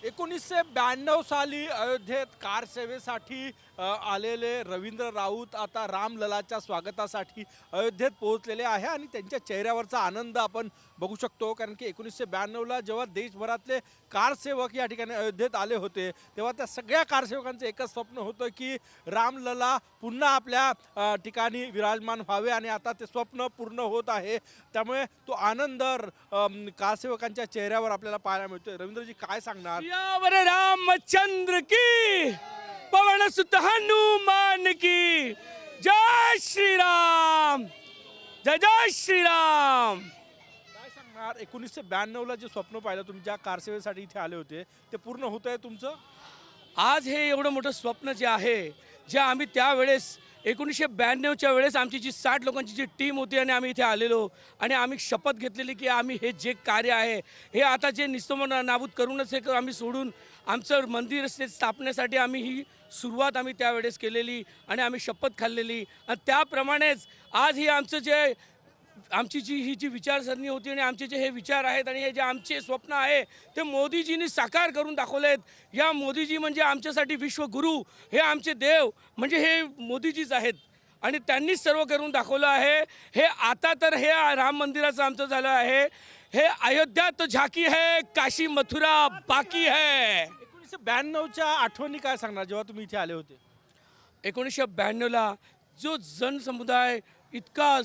1992 साली अयोध्येत कार सेवेसाठी आलेले रवींद्र राऊत आता रामललाच्या स्वागतासाठी अयोध्येत पोहोचलेले आहे आणि त्यांच्या चेहऱ्यावरचा आनंद आपण बघू शकतो, कारण की 1992ला जेव्हा देशभरातले कारसेवक या ठिकाणी अयोध्येत आले होते तेव्हा त्या सगळ्या कारसेवकांचं एकच स्वप्न होतं की रामलला पुन्हा आपल्या ठिकाणी विराजमान व्हावे आणि आता ते स्वप्न पूर्ण होत आहे। त्यामुळे तो आनंद कारसेवकांच्या चेहऱ्यावर आपल्याला पाहायला मिळतोय। रवींद्रजी काय सांगणार? सियावर रामचंद्र की, पवन सुत हनुमान की, जय श्री राम, जय जय श्री राम। काय सांगणार? 1992ला जे स्वप्न पाहिलं तुम्ही, ज्या कारसेवेसाठी इथे आले होते, ते पूर्ण होत आहे तुमचं? आज हे एवढं मोठं स्वप्न जे आहे, जे आम्ही त्यावेळेस 1992च्या वेळेस आमची जी 60 लोकांची जी टीम होती आणि आम्ही इथे आलेलो आणि आम्ही शपथ घेतलेली की आम्ही हे जे कार्य आहे हे आता जे निस्तमन नाबूद करूनच हे आम्ही सोडून आमचं मंदिर स्थापनेसाठी आम्ही ही सुरुवात आम्ही त्यावेळेस केलेली आणि आम्ही शपथ खाल्लेली आणि त्याप्रमाणेच आज ही आमचं जे आमची ही जी विचारसरणी होती आणि आमचे जे हे विचार आहेत आणि हे जे आमचे स्वप्न आहे ते मोदीजींनी साकार करून दाखवलेत। या मोदीजी म्हणजे आमच्यासाठी विश्वगुरू, हे आमचे देव म्हणजे हे मोदीजीच आहेत आणि त्यांनीच सर्व करून दाखवलं आहे। हे आता तर हे राम मंदिराचं आमचं झालं आहे, हे अयोध्या तो झाकी है, काशी मथुरा बाकी है। 1992च्या आठवणी काय सांगणार जेव्हा तुम्ही इथे आले होते? 1992ला जो जनसमुदाय इतका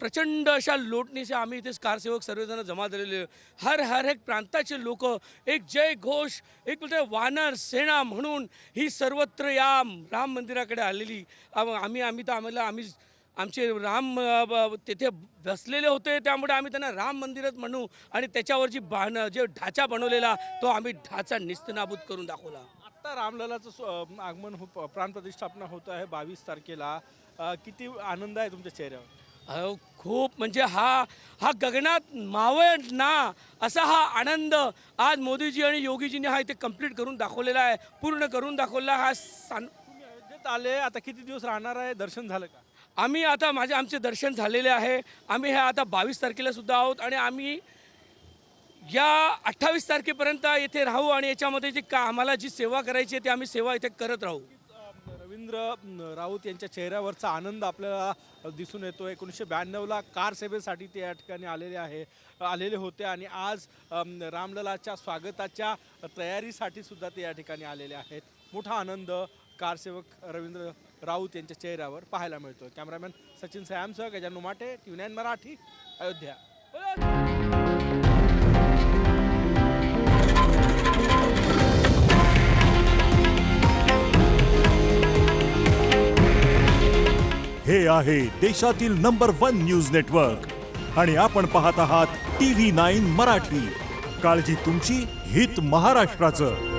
प्रचंड अशा लोटणीचे आम्ही इथे कारसेवक सर्वजण जमा झालेले, हर एक प्रांताचे लोक एक जय घोष, एक बोलते वानर सेना म्हणून ही सर्वत्र या राम मंदिराकडे आलेली। आम्ही आमचे राम तिथे बसलेले होते, त्यामुळे आम्ही त्यांना राम मंदिरच म्हणू आणि त्याच्यावर जे ढाचा बनवलेला तो आम्ही ढाचा निस्तनाबूत करून दाखवला। आत्ता रामललाचं आगमन प्राणप्रतिष्ठापना होत आहे 22 तारखेला। किती आनंद आहे तुमच्या चेहऱ्यावर? खूप म्हणजे हा गगनात मावळ ना असा हा आनंद आज मोदीजी आणि योगीजींनी हा इथे कंप्लीट करून दाखवलेला आहे, पूर्ण करून दाखवला। तुम्ही अयोध्येत आले, आता किती दिवस राहणार आहे? दर्शन झालं का? आम्ही आता आमचे दर्शन झालेले आहे। आम्ही हे आता 22 तारखेला सुद्धा आहोत आणि आम्ही या 28 तारखेपर्यंत येथे राहू आणि याच्यामध्ये जी आम्हाला जी सेवा करायची आहे ती आम्ही सेवा इथे करत राहू। रवींद्र राऊत यांच्या चेहऱ्यावरचा आनंद आपल्याला दिसून येतो। 1992ला कार सेवेसाठी ते या ठिकाणी आलेले होते आणि आज रामललाच्या स्वागताच्या तयारीसाठी सुद्धा ते या ठिकाणी आलेले आहेत। मोठा आनंद कारसेवक रवींद्र राऊत यांच्या चेहऱ्यावर पाहायला मिळतो। कॅमेरामॅन सचिन सयामसह गजानन माटे, TV9 मराठी, अयोध्या। हे आहे देशातील नंबर 1 न्यूज नेटवर्क आणि आपण पाहत आहात TV9 मराठी। काळजी तुमची, हित महाराष्ट्राचं।